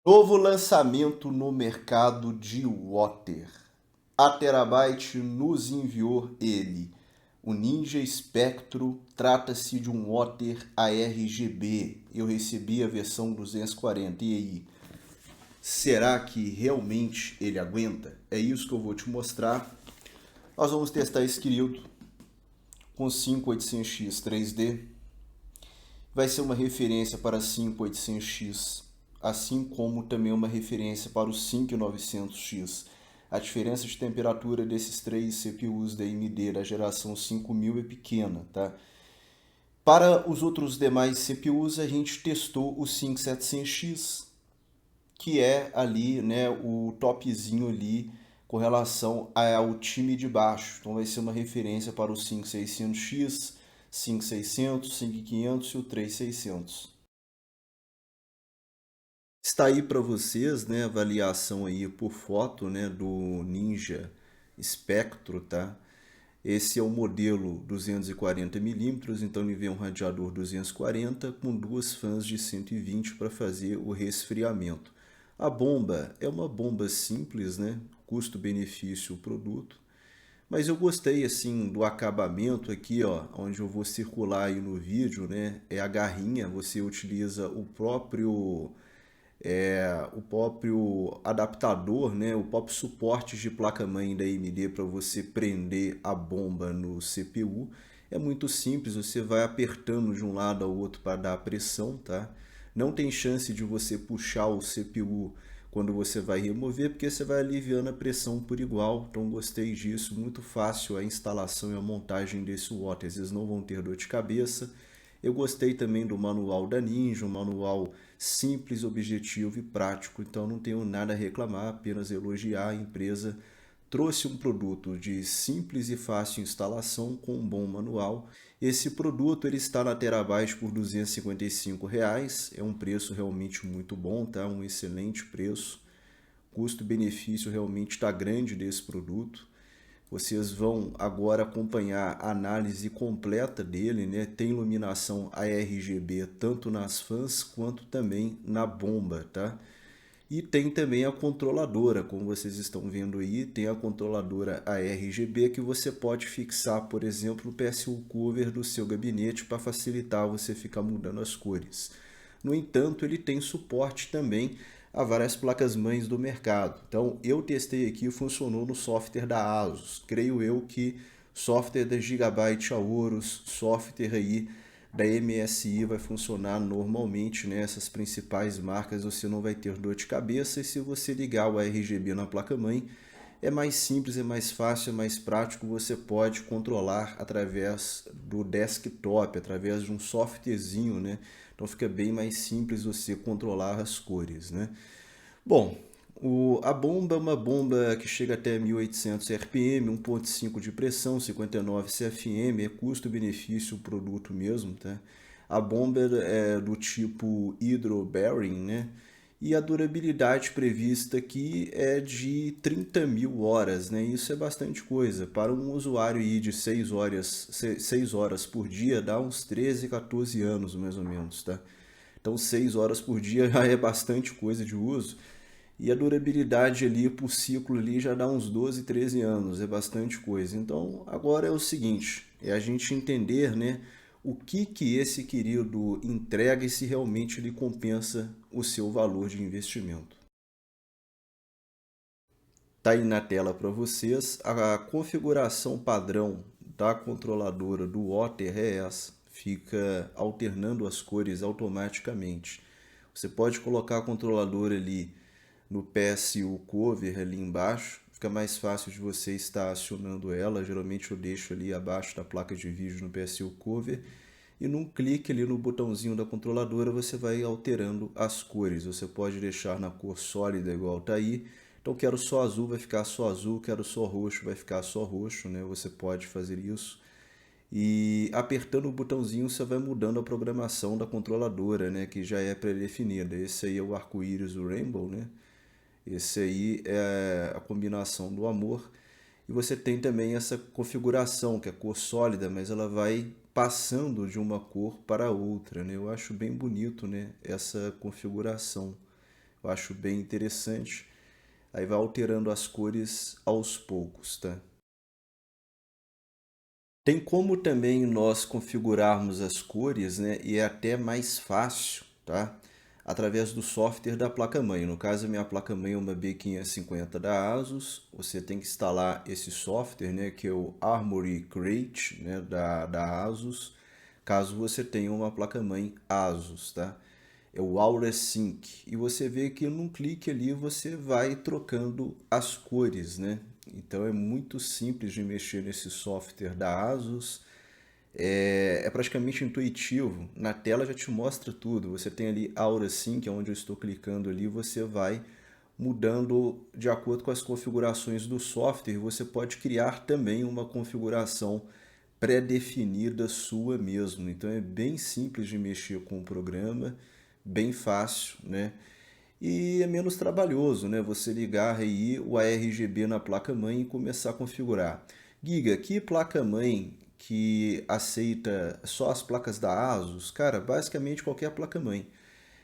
Novo lançamento no mercado de Water. A Terabyte nos enviou ele. O Ninja Spectro trata-se de um Water ARGB. Eu recebi a versão 240. E aí? Será que realmente ele aguenta? É isso que eu vou te mostrar. Nós vamos testar esse querido com 5800X 3D. Vai ser uma referência para 5800X, assim como também uma referência para o 5900X. A diferença de temperatura desses três CPUs da AMD da geração 5000 é pequena, tá? Para os outros demais CPUs, a gente testou o 5700X, que é ali, né, o topzinho ali com relação ao time de baixo. Então vai ser uma referência para o 5600X, 5600, 5500 e o 3600. Está aí para vocês, né, avaliação aí por foto, né, do Ninja Spectro, tá? Esse é o modelo 240 milímetros, então ele vem um radiador 240 com duas fãs de 120 para fazer o resfriamento. A bomba é uma bomba simples, né? Custo-benefício produto. Mas eu gostei assim do acabamento aqui, ó, onde eu vou circular aí no vídeo, né? É a garrinha, você utiliza o próprio adaptador, né, o próprio suporte de placa-mãe da AMD para você prender a bomba no CPU. É muito simples, você vai apertando de um lado ao outro para dar a pressão, tá? Não tem chance de você puxar o CPU quando você vai remover, porque você vai aliviando a pressão por igual. Então gostei disso, muito fácil a instalação e a montagem desse water. Vocês não vão ter dor de cabeça. Eu gostei também do manual da Ninja, um manual simples, objetivo e prático, então não tenho nada a reclamar, apenas elogiar a empresa. Trouxe um produto de simples e fácil instalação com um bom manual. Esse produto ele está na Terabyte por R$ 255, é um preço realmente muito bom, tá? Um excelente preço. Custo-benefício realmente está grande desse produto. Vocês vão agora acompanhar a análise completa dele, né? Tem iluminação ARGB tanto nas fãs quanto também na bomba, tá? E tem também a controladora, como vocês estão vendo aí, tem a controladora ARGB que você pode fixar, por exemplo, no PSU Cover do seu gabinete para facilitar você ficar mudando as cores. No entanto, ele tem suporte também a várias placas-mães do mercado. Então, eu testei aqui e funcionou no software da ASUS. Creio eu que software da Gigabyte Aorus, software aí da MSI vai funcionar normalmente nessas principais marcas, você não vai ter dor de cabeça. E se você ligar o RGB na placa-mãe, é mais simples, é mais fácil, é mais prático, você pode controlar através do desktop, através de um softwarezinho, né? Então fica bem mais simples você controlar as cores, né? Bom, a bomba é uma bomba que chega até 1800 RPM, 1.5 de pressão, 59 CFM, é custo-benefício o produto mesmo, tá? A bomba é do tipo Hydro Bearing, né? E a durabilidade prevista aqui é de 30 mil horas, né? Isso é bastante coisa. Para um usuário aí de 6 horas por dia, dá uns 13, 14 anos mais ou menos, tá? Então 6 horas por dia já é bastante coisa de uso. E a durabilidade ali por ciclo ali já dá uns 12, 13 anos, é bastante coisa. Então agora é o seguinte, é a gente entender, né, o que esse querido entrega e se realmente ele compensa o seu valor de investimento. Tá aí na tela para vocês, a configuração padrão da controladora do Otter é essa, fica alternando as cores automaticamente. Você pode colocar a controladora ali no PSU Cover ali embaixo, fica mais fácil de você estar acionando ela. Geralmente eu deixo ali abaixo da placa de vídeo no PSU Cover e num clique ali no botãozinho da controladora você vai alterando as cores. Você pode deixar na cor sólida igual tá aí. Então quero só azul, vai ficar só azul, quero só roxo, vai ficar só roxo, né? Você pode fazer isso. E apertando o botãozinho você vai mudando a programação da controladora, né, que já é pré-definida. Esse aí é o arco-íris, o Rainbow, né? Esse aí é a combinação do amor. E você tem também essa configuração, que é cor sólida, mas ela vai passando de uma cor para outra, né? Eu acho bem bonito, né, essa configuração. Eu acho bem interessante. Aí vai alterando as cores aos poucos, tá? Tem como também nós configurarmos as cores, né? E é até mais fácil, tá? Através do software da placa-mãe. No caso, a minha placa-mãe é uma B550 da ASUS. Você tem que instalar esse software, né? Que é o Armoury Crate, né? Da ASUS. Caso você tenha uma placa-mãe ASUS, tá? É o AuraSync. E você vê que num clique ali você vai trocando as cores, né? Então é muito simples de mexer nesse software da ASUS. É praticamente intuitivo. Na tela já te mostra tudo. Você tem ali AuraSync, onde eu estou clicando ali, você vai mudando de acordo com as configurações do software. Você pode criar também uma configuração pré-definida sua mesmo. Então é bem simples de mexer com o programa, bem fácil, né? E é menos trabalhoso, né? Você ligar aí o ARGB na placa-mãe e começar a configurar. Giga, que placa-mãe que aceita só as placas da ASUS? Cara, basicamente qualquer placa-mãe.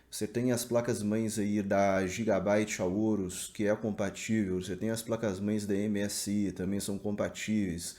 Você tem as placas-mães aí da Gigabyte Aorus, que é compatível. Você tem as placas-mães da MSI, também são compatíveis.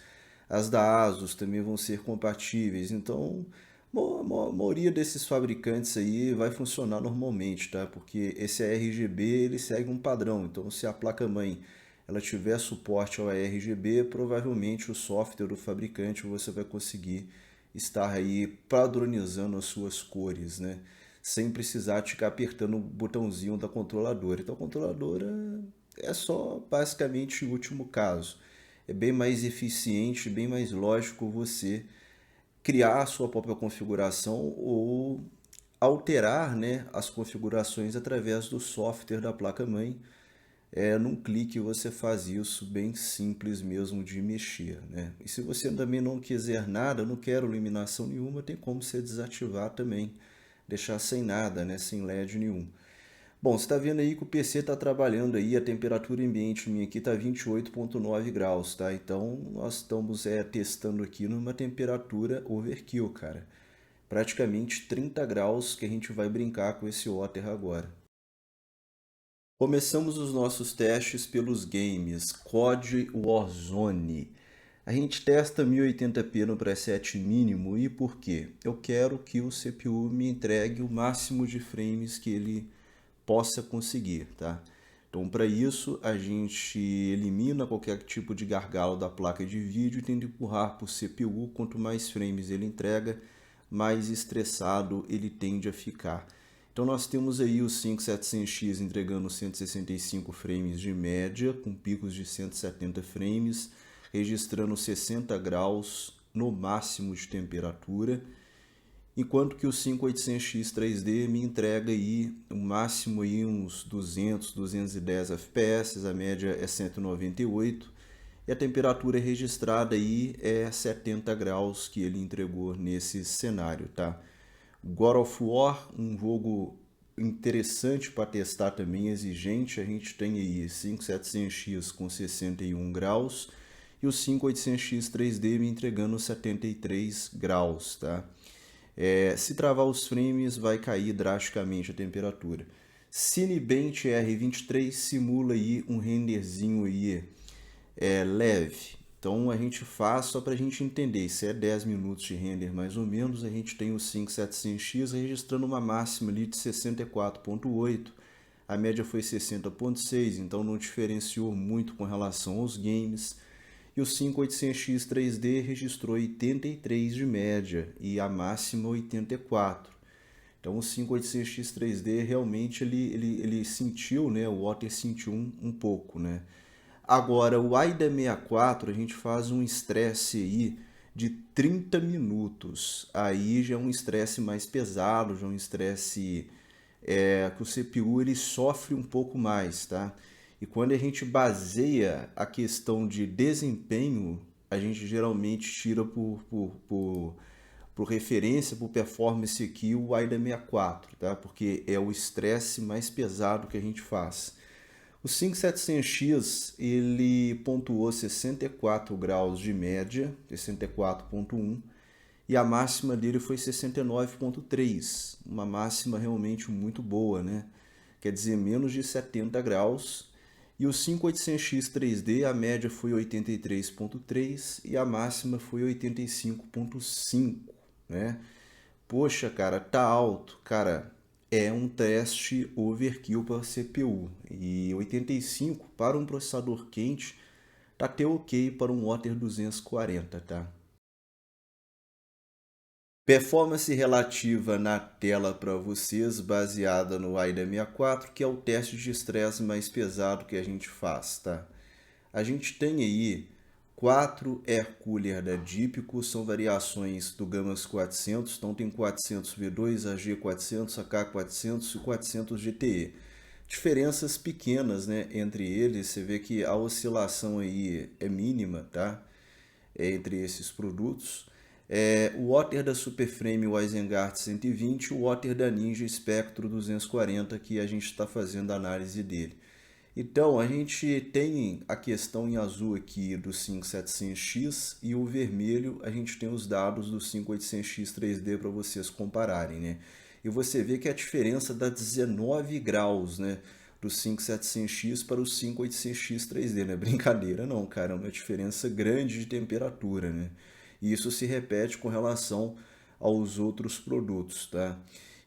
As da ASUS também vão ser compatíveis. Então, a maioria desses fabricantes aí vai funcionar normalmente, tá? Porque esse ARGB ele segue um padrão. Então, se a placa-mãe ela tiver suporte ao ARGB, provavelmente o software do fabricante você vai conseguir estar aí padronizando as suas cores, né? Sem precisar ficar apertando o botãozinho da controladora. Então a controladora é só basicamente o último caso. É bem mais eficiente, bem mais lógico você criar a sua própria configuração ou alterar, né, as configurações através do software da placa-mãe. Num clique você faz isso, bem simples mesmo de mexer, né? E se você também não quiser nada, não quer iluminação nenhuma, tem como você desativar também, deixar sem nada, né? Sem LED nenhum. Bom, você está vendo aí que o PC está trabalhando aí, a temperatura ambiente minha aqui está 28,9 graus, tá? Então nós estamos testando aqui numa temperatura overkill, cara. Praticamente 30 graus que a gente vai brincar com esse Otter agora. Começamos os nossos testes pelos games COD Warzone. A gente testa 1080p no preset mínimo e por quê? Eu quero que o CPU me entregue o máximo de frames que ele possa conseguir, tá? Então, para isso, a gente elimina qualquer tipo de gargalo da placa de vídeo e tenta empurrar para o CPU. Quanto mais frames ele entrega, mais estressado ele tende a ficar. Então, nós temos aí o 5700X entregando 165 frames de média, com picos de 170 frames, registrando 60 graus no máximo de temperatura, enquanto que o 5800X 3D me entrega aí o máximo aí uns 200, 210 FPS, a média é 198 e a temperatura registrada aí é 70 graus que ele entregou nesse cenário, tá? God of War, um jogo interessante para testar também, exigente, a gente tem aí 5700X com 61 graus e o 5800X 3D me entregando 73 graus, tá? Se travar os frames, vai cair drasticamente a temperatura. Cinebench R23 simula aí um renderzinho aí, leve. Então a gente faz só para a gente entender. Se é 10 minutos de render mais ou menos, a gente tem o 5700X registrando uma máxima ali de 64.8. A média foi 60.6, então não diferenciou muito com relação aos games. E o 5800X 3D registrou 83 de média e a máxima 84. Então o 5800X 3D realmente ele sentiu, né? O Otter sentiu um pouco, né? Agora o AIDA 64 a gente faz um estresse aí de 30 minutos. Aí já é um estresse mais pesado, já é um estresse que o CPU ele sofre um pouco mais, tá? E quando a gente baseia a questão de desempenho, a gente geralmente tira por referência, por performance aqui, o AIDA 64, tá? Porque é o estresse mais pesado que a gente faz. O 5700X ele pontuou 64 graus de média, 64.1, e a máxima dele foi 69.3, uma máxima realmente muito boa, né? quer dizer menos de 70 graus. E o 5800X 3D, a média foi 83,3 e a máxima foi 85,5, né? Poxa, cara, tá alto. Cara, é um teste overkill para CPU. E 85 para um processador quente tá até ok para um Otter 240, tá? Performance relativa na tela para vocês, baseada no AIDA 64, que é o teste de estresse mais pesado que a gente faz, tá? A gente tem aí 4 Air Cooler da Deepco, são variações do Gamas 400, então tem 400 V2, AG400, AK400 e 400 GTE. Diferenças pequenas, né, entre eles, você vê que a oscilação aí é mínima, tá? Entre esses produtos. O Otter da Superframe Isengard 120 e o Otter da Ninja Spectro 240, que a gente está fazendo a análise dele. Então, a gente tem a questão em azul aqui do 5700X e o vermelho a gente tem os dados do 5800X 3D para vocês compararem, né? E você vê que a diferença dá 19 graus, né? Do 5700X para o 5800X 3D, não é brincadeira não, cara, é uma diferença grande de temperatura, né? E isso se repete com relação aos outros produtos, tá?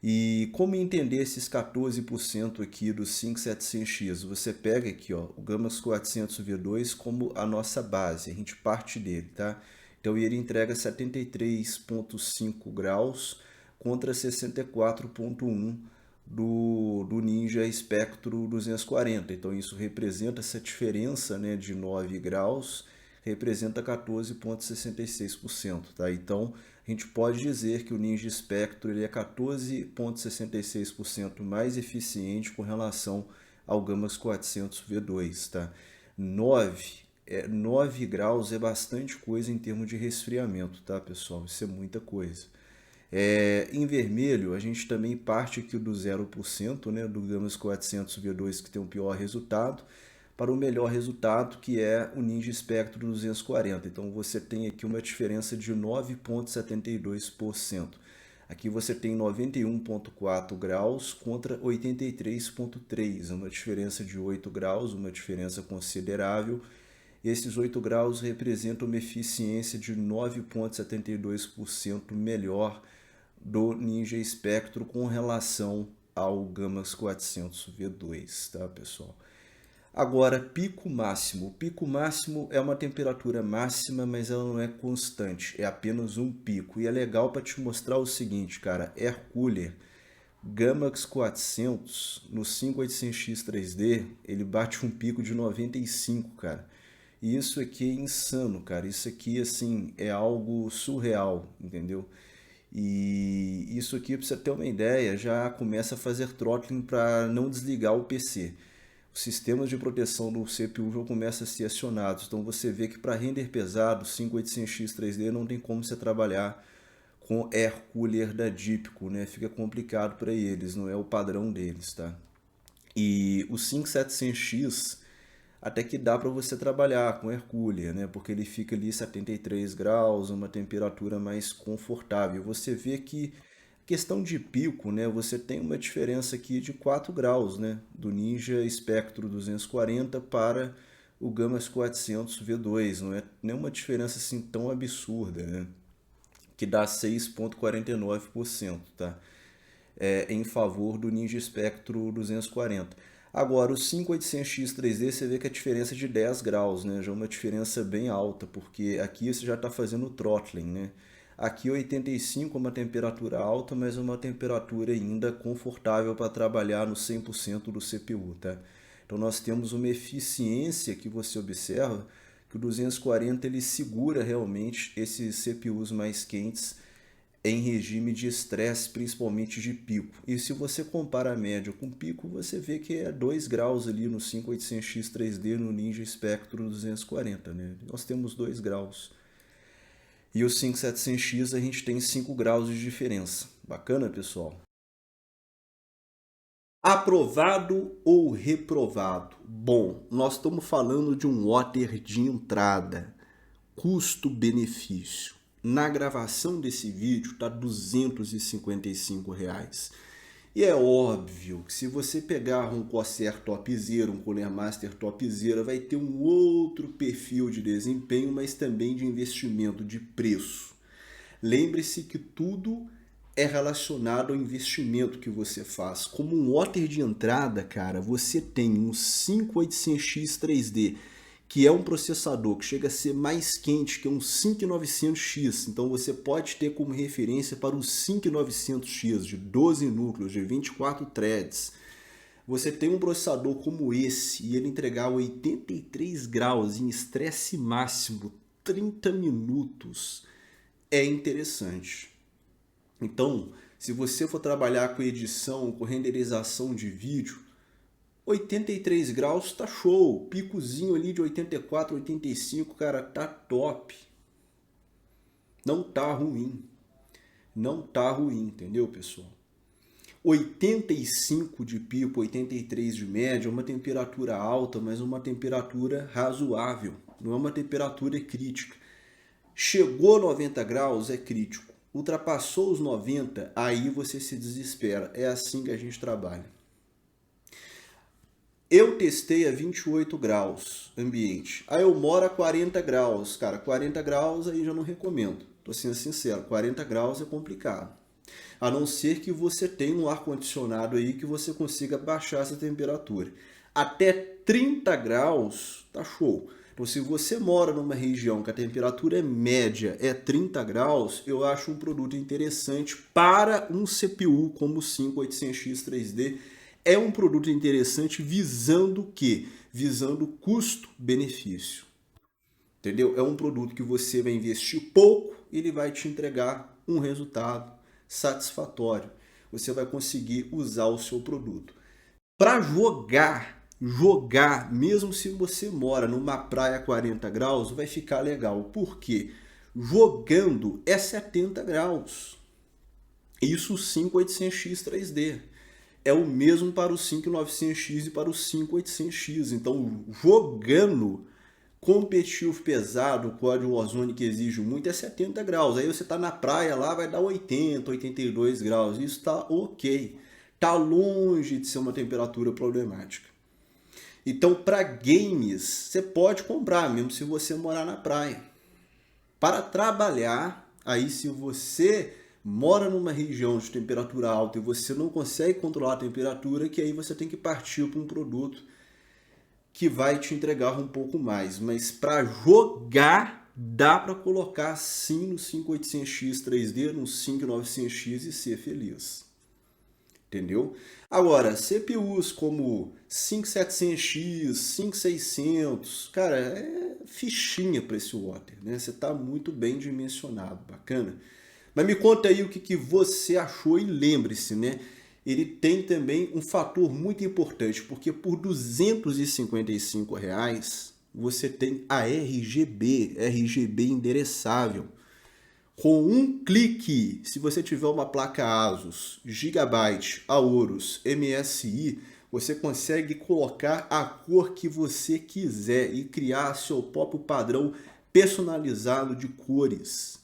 E como entender esses 14% aqui do 5700X? Você pega aqui, ó, o Gamas 400 V2 como a nossa base, a gente parte dele, tá? Então ele entrega 73,5 graus contra 64,1 do Ninja Spectro 240. Então isso representa essa diferença, né, de 9 graus, representa 14,66%, tá? Então a gente pode dizer que o Ninja Spectro ele é 14,66% mais eficiente com relação ao Gamas 400 V2, tá? 9 graus é bastante coisa em termos de resfriamento, tá, pessoal? Isso é muita coisa. Em vermelho, a gente também parte aqui do 0%, né, do Gamas 400 V2 que tem o pior resultado, para o melhor resultado, que é o Ninja Spectro 240. Então você tem aqui uma diferença de 9,72%. Aqui você tem 91,4 graus contra 83,3, uma diferença de 8 graus, uma diferença considerável. Esses 8 graus representam uma eficiência de 9,72% melhor do Ninja Spectro com relação ao Gamas 400 V2, tá, pessoal? Agora, pico máximo. O pico máximo é uma temperatura máxima, mas ela não é constante, é apenas um pico. E é legal para te mostrar o seguinte, cara, Air Cooler Gamax 400 no 5800X 3D, ele bate um pico de 95, cara. E isso aqui é insano, cara. Isso aqui, assim, é algo surreal, entendeu? E isso aqui, para você ter uma ideia, já começa a fazer throttling para não desligar o PC. Os sistemas de proteção do CPU já começam a ser acionados. Então você vê que para render pesado, 5800X 3D não tem como você trabalhar com Air Cooler da Deepco, né? Fica complicado para eles, não é o padrão deles, tá? E o 5700X até que dá para você trabalhar com Air Cooler, né? Porque ele fica ali 73 graus, uma temperatura mais confortável. Você vê que questão de pico, né? Você tem uma diferença aqui de 4 graus, né? Do Ninja Spectro 240 para o Gamas 400 V2. Não é nenhuma diferença assim tão absurda, né? Que dá 6,49%, tá? Em favor do Ninja Spectro 240. Agora, o 5800X 3D, você vê que a diferença é de 10 graus, né? Já é uma diferença bem alta, porque aqui você já está fazendo o throttling, né? Aqui 85 é uma temperatura alta, mas é uma temperatura ainda confortável para trabalhar no 100% do CPU, tá? Então nós temos uma eficiência que você observa que o 240 ele segura realmente esses CPUs mais quentes em regime de estresse, principalmente de pico. E se você compara a média com pico, você vê que é 2 graus ali no 5800X 3D no Ninja Spectro 240, né? Nós temos 2 graus. E o 5700X a gente tem 5 graus de diferença. Bacana, pessoal? Aprovado ou reprovado? Bom, nós estamos falando de um Otter de entrada. Custo-benefício. Na gravação desse vídeo está R$ 255. E é óbvio que se você pegar um Corsair topzera, um Cooler Master topzera, vai ter um outro perfil de desempenho, mas também de investimento, de preço. Lembre-se que tudo é relacionado ao investimento que você faz. Como um water de entrada, cara, você tem um 5800X 3D, que é um processador que chega a ser mais quente que um 5900X. Então você pode ter como referência para o 5900X de 12 núcleos, de 24 threads. Você tem um processador como esse e ele entregar 83 graus em estresse máximo, 30 minutos, é interessante. Então, se você for trabalhar com edição, com renderização de vídeo, 83 graus tá show, picozinho ali de 84, 85, cara, tá top. Não tá ruim. Não tá ruim, entendeu, pessoal? 85 de pico, 83 de média, é uma temperatura alta, mas uma temperatura razoável. Não é uma temperatura crítica. Chegou a 90 graus, é crítico. Ultrapassou os 90, aí você se desespera. É assim que a gente trabalha. Eu testei a 28 graus ambiente. Aí eu moro a 40 graus. Cara, 40 graus aí já não recomendo. Tô sendo sincero, 40 graus é complicado. A não ser que você tenha um ar-condicionado aí que você consiga baixar essa temperatura. Até 30 graus tá show. Então, se você mora numa região que a temperatura média é 30 graus, eu acho um produto interessante para um CPU como o 5800X 3D. É um produto interessante visando o quê? Visando custo-benefício. Entendeu? É um produto que você vai investir pouco e ele vai te entregar um resultado satisfatório. Você vai conseguir usar o seu produto. Para jogar, mesmo se você mora numa praia a 40 graus, vai ficar legal. Por quê? Jogando é 70 graus. Isso o 5800X 3D. É o mesmo para o 5900X e para o 5800X. Então, jogando competitivo pesado, o código Warzone que exige muito é 70 graus. Aí você está na praia lá, vai dar 80, 82 graus. Isso está ok. Está longe de ser uma temperatura problemática. Então, para games, você pode comprar, mesmo se você morar na praia. Para trabalhar, aí se você mora numa região de temperatura alta e você não consegue controlar a temperatura, que aí você tem que partir para um produto que vai te entregar um pouco mais. Mas para jogar, dá para colocar sim no 5800X 3D, no 5900X e ser feliz. Entendeu? Agora, CPUs como 5700X, 5600, cara, é fichinha para esse water, né? Você está muito bem dimensionado, bacana. Mas me conta aí o que você achou e lembre-se, né? Ele tem também um fator muito importante, porque por R$255 você tem a RGB endereçável. Com um clique, se você tiver uma placa ASUS, Gigabyte, Aorus, MSI, você consegue colocar a cor que você quiser e criar seu próprio padrão personalizado de cores.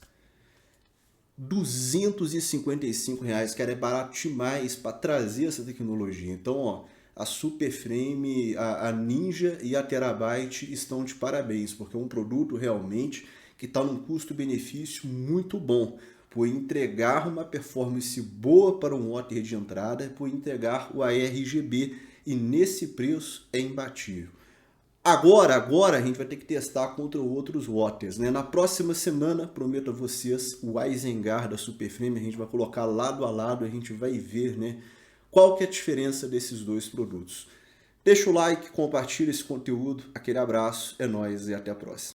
R$255, cara, é barato demais para trazer essa tecnologia. Então, ó, a Superframe, a Ninja e a Terabyte estão de parabéns, porque é um produto realmente que está num custo-benefício muito bom, por entregar uma performance boa para um water de entrada, por entregar o ARGB, e nesse preço é imbatível. Agora a gente vai ter que testar contra outros waters, né? Na próxima semana, prometo a vocês, o Izengar da Superframe, a gente vai colocar lado a lado, a gente vai ver, né, qual que é a diferença desses dois produtos. Deixa o like, compartilha esse conteúdo, aquele abraço, é nóis e até a próxima.